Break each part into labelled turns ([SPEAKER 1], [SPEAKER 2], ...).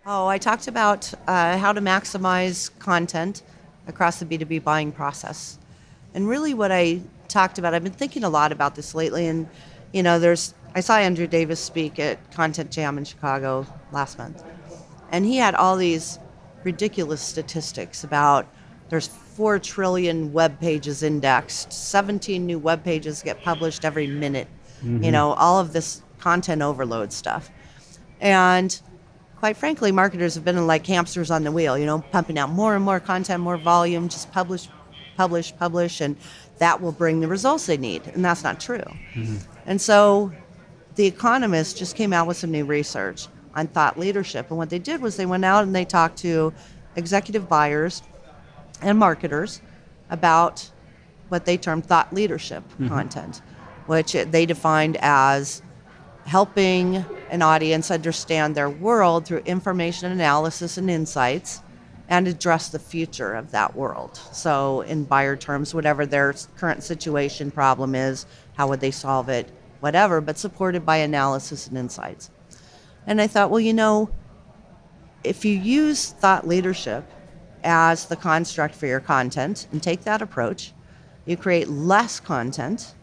[SPEAKER 1] Oh, I talked about how to maximize content across the B2B buying process. And really what I talked about, I've been thinking a lot about this lately, and I saw Andrew Davis speak at Content Jam in Chicago last month. And he had all these ridiculous statistics about there's 4 trillion web pages indexed, 17 new web pages get published every minute, all of this content overload stuff. And quite frankly, marketers have been like hamsters on the wheel, pumping out more and more content, more volume, just publish, and that will bring the results they need. And that's not true. And so The Economist just came out with some new research on thought leadership. And what they did was they went out and they talked to executive buyers and marketers about what they termed thought leadership content, which they defined as helping an audience understand their world through information analysis and insights and address the future of that world. So in buyer terms, whatever their current situation problem is, how would they solve it, whatever, but supported by analysis and insights. And I thought, if you use thought leadership as the construct for your content and take that approach, you create less content,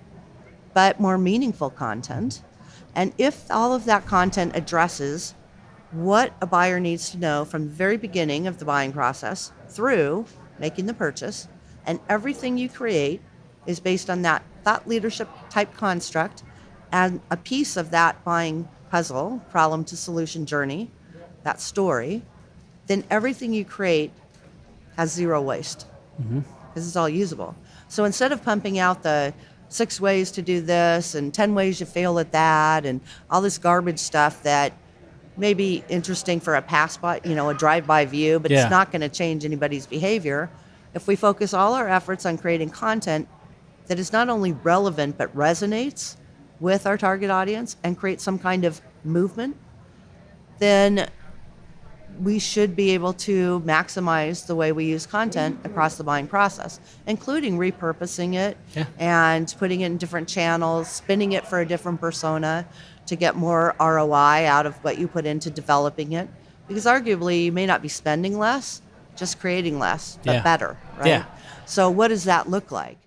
[SPEAKER 1] but more meaningful content. And if all of that content addresses what a buyer needs to know from the very beginning of the buying process through making the purchase, and everything you create is based on that thought leadership type construct and a piece of that buying puzzle, problem to solution journey, that story, then everything you create has zero waste because it's all usable. So instead of pumping out the 6 ways to do this and 10 ways you fail at that and all this garbage stuff that may be interesting for a pass-by, a drive-by view, but it's not going to change anybody's behavior, if we focus all our efforts on creating content that is not only relevant but resonates with our target audience and creates some kind of movement, then we should be able to maximize the way we use content across the buying process, including repurposing it and putting it in different channels, spinning it for a different persona to get more ROI out of what you put into developing it. Because arguably you may not be spending less, just creating less, but better, right?
[SPEAKER 2] Yeah.
[SPEAKER 1] So what does that look like?